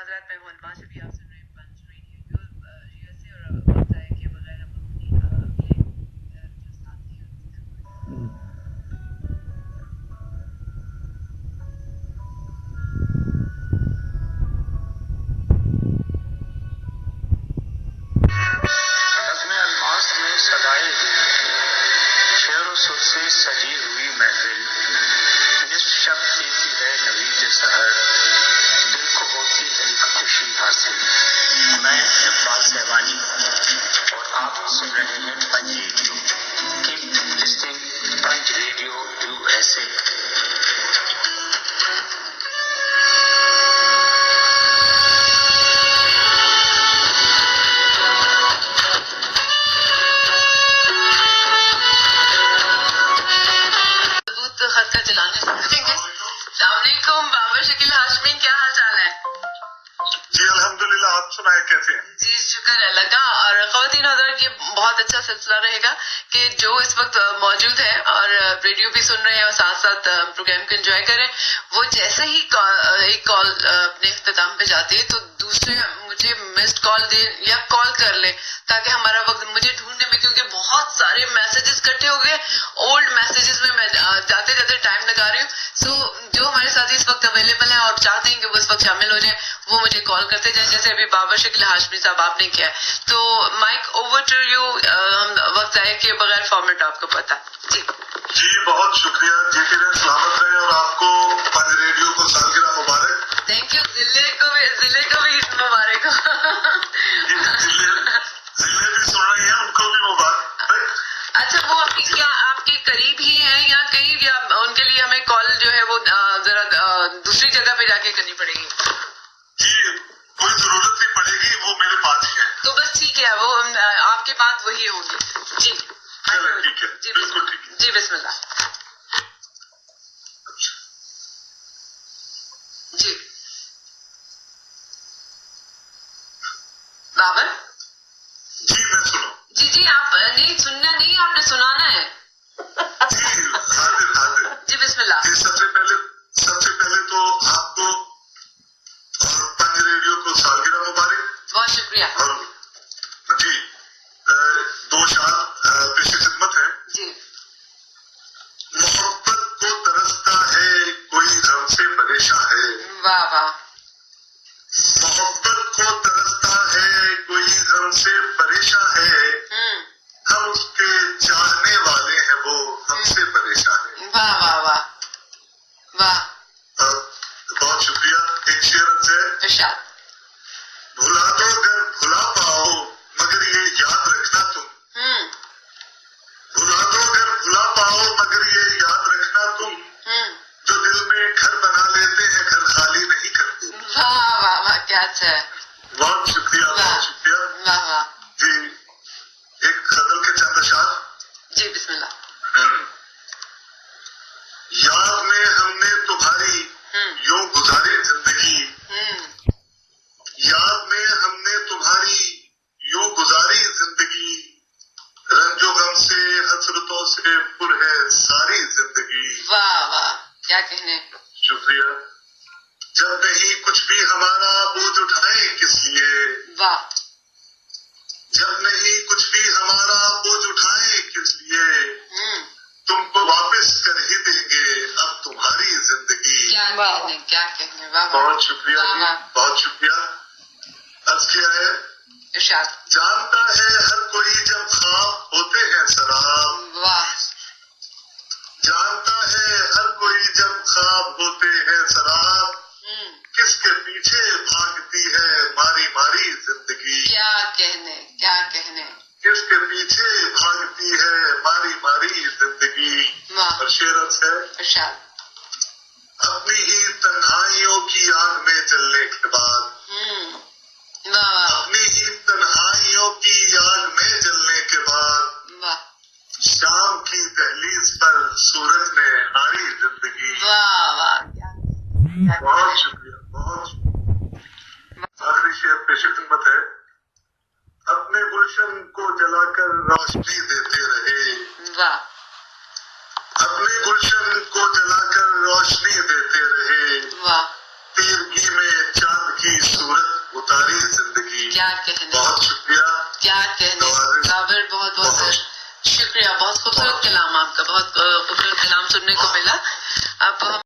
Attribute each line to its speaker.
Speaker 1: حضرات میں ہوں علما شفیع، آپ سن رہے ہیں پنچ ریڈیو USA اور وقت ضائع کیے بغیر ہم اپنے جو ساتھی ہیں ان سے
Speaker 2: نظم الماس میں صدائے شعر و سر سے سجی ہوئی محفل، نصف شب دیتی ہے نوید سحر، دل کو ہوتی ہے ایک خوشی حاصل۔ میں اقبال سہوانی اور آپ سن رہے ہیں پنج ریڈیو۔ کیپ لسننگ پنج ریڈیو USA۔
Speaker 1: خط کا چلانے سکھائیں گے۔ السلام علیکم بابر شکیل ہاشمی، کیا حال چال ہے؟
Speaker 3: جی الحمدللہ، آپ سنائیں کیسے ہیں؟
Speaker 1: جی شکر ہے اللہ کا۔ اور خواتین حضرات یہ بہت اچھا سلسلہ رہے گا کہ جو اس وقت موجود ہے اور ریڈیو بھی سن رہے ہیں اور ساتھ ساتھ پروگرام کو انجوائے کریں، وہ جیسے ہی ایک کال اپنے اختتام پہ جاتی ہے تو دوسرے مجھے مسڈ کال دے یا کال کر لے تاکہ ہمارا وقت مجھے ڈھونڈنے میں، کیونکہ بہت سارے میسیجز اکٹھے ہو گئے اولڈ میسیجز میں جاتے جاتے ٹائم لگا رہی ہوں۔ سو جو ہمارے ساتھی اس وقت اویلیبل ہیں اور چاہتے ہیں کہ وہ اس وقت شامل ہو جائیں وہ مجھے کال کرتے جائیں، جیسے ابھی بابر شکیل ہاشمی صاحب آپ نے کیا ہے۔ تو مائک اوور ٹو یو، ہم وقت ضائع کیے بغیر فارمیٹ آپ کو پتا۔ جی
Speaker 3: جی بہت شکریہ، جیتے رہے، سلامت رہے، اور آپ کو پنج ریڈیو کو سالگرہ مبارک۔
Speaker 1: تھینک یو، ضلع کو بھی مبارک ہو۔
Speaker 3: ضلع بھی سن رہی ہیں، ان کو بھی مبارک۔
Speaker 1: اچھا، وہ آپ کے قریب ہی ہیں یا کہیں، یا ان کے لیے ہمیں کال جو ہے وہ ذرا دوسری جگہ پہ جا کے کرنی پڑے گی؟
Speaker 3: جی کوئی ضرورت نہیں پڑے گی، وہ میرے پاس ہی ہے۔
Speaker 1: تو بس ٹھیک ہے، وہ آپ کے پاس وہی ہوں گے۔ جی
Speaker 3: چلیں ٹھیک ہے،
Speaker 1: جی
Speaker 3: بالکل ٹھیک ہے۔
Speaker 1: جی بسم اللہ۔ جی بابر
Speaker 3: جی میں سنو۔
Speaker 1: جی آپ نہیں سننا، نہیں آپ نے سنانا ہے۔
Speaker 3: جی حاضر۔
Speaker 1: جی بسم اللہ۔
Speaker 3: جی سب سے پہلے تو آپ کو اور پنج ریڈیو کو سالگرہ مبارک۔
Speaker 1: بہت شکریہ۔
Speaker 3: اور جی دو شعر پیش خدمت ہے۔
Speaker 1: جی
Speaker 3: محبت کو ترستا ہے کوئی غم سے پریشاں ہے،
Speaker 1: واہ واہ۔
Speaker 3: محبت کو ترستا ہے کوئی غم سے پریشاں ہے، ہم اس کے چاہنے والے ہیں وہ ہم سے پریشاں ہے۔
Speaker 1: واہ واہ واہ واہ۔
Speaker 3: بہت شکریہ۔ ایک شعر ہے،
Speaker 1: ارشاد۔
Speaker 3: بھلا دو گر بھلا پاؤ مگر یہ یاد رکھنا تم، بھلا دو گر بھلا پاؤ مگر یہ یاد رکھنا تم، جو دل میں گھر بنا لیتے ہیں گھر خالی نہیں کرتے۔
Speaker 1: واہ واہ واہ، کیا اچھا ہے۔
Speaker 3: بہت شکریہ، بہت شکریہ۔
Speaker 1: واہ واہ۔
Speaker 3: جی ایک غزل کے چند اشعار۔
Speaker 1: جی بسم اللہ۔
Speaker 3: یاد میں ہم نے تمہاری یوں گزاری زندگی، یاد میں ہم نے تمہاری یوں گزاری زندگی، رنج و غم سے حسرتوں سے پر ہے ساری زندگی۔
Speaker 1: واہ واہ، کیا کہنے۔
Speaker 3: شکریہ۔ جب نہیں کچھ بھی ہمارا بوجھ اٹھائیں کس لیے،
Speaker 1: واہ۔
Speaker 3: جب نہیں کچھ بھی ہمارا بوجھ اٹھائیں کس لیے، تم کو واپس کر ہی دیں گے اب تمہاری زندگی۔
Speaker 1: کیا کہنے، کیا کہنے۔ واہ واہ۔
Speaker 3: بہت شکریہ جی، بہت شکریہ۔ عرض کیا ہے،
Speaker 1: ارشاد۔
Speaker 3: جانتا ہے ہر کوئی جب خواب ہوتے ہیں سراب،
Speaker 1: واہ۔
Speaker 3: جانتا ہے ہر کوئی جب خواب ہوتے ہیں سراب، کس کے پیچھے بھاگتی ہے ماری ماری زندگی۔
Speaker 1: کیا کہنے، کیا کہنے۔
Speaker 3: کس کے پیچھے بھاگتی ہے ماری ماری زندگی۔
Speaker 1: واہ۔
Speaker 3: اور شعرت ہے،
Speaker 1: ارشاد۔
Speaker 3: اپنی ہی تنہائیوں کی آگ میں جلنے کے بعد،
Speaker 1: واہ واہ
Speaker 3: اپنی ہی تنہائیوں کی آگ میں جلنے کے بعد،
Speaker 1: واہ
Speaker 3: شام کی دہلیز پر سورج نے ہاری زندگی۔
Speaker 1: واہ واہ، کیا
Speaker 3: بہت شکریہ، بہت شکریہ۔ آخری شعر پیش خدمت ہے، اپنے گلشن کو جلا کر روشنی دیتے رہے،
Speaker 1: واہ۔
Speaker 3: اپنے گلشن کو جلا کر روشنی دیتے رہے،
Speaker 1: واہ۔
Speaker 3: تیرگی میں چاند کی صورت
Speaker 1: کیا کہنے
Speaker 3: بہت شکریہ.
Speaker 1: کیا کہنے کابر, بہت بہت شکریہ. بہت خوبصورت کلام آپ کا, بہت خوبصورت کلام سننے کو ملا. اب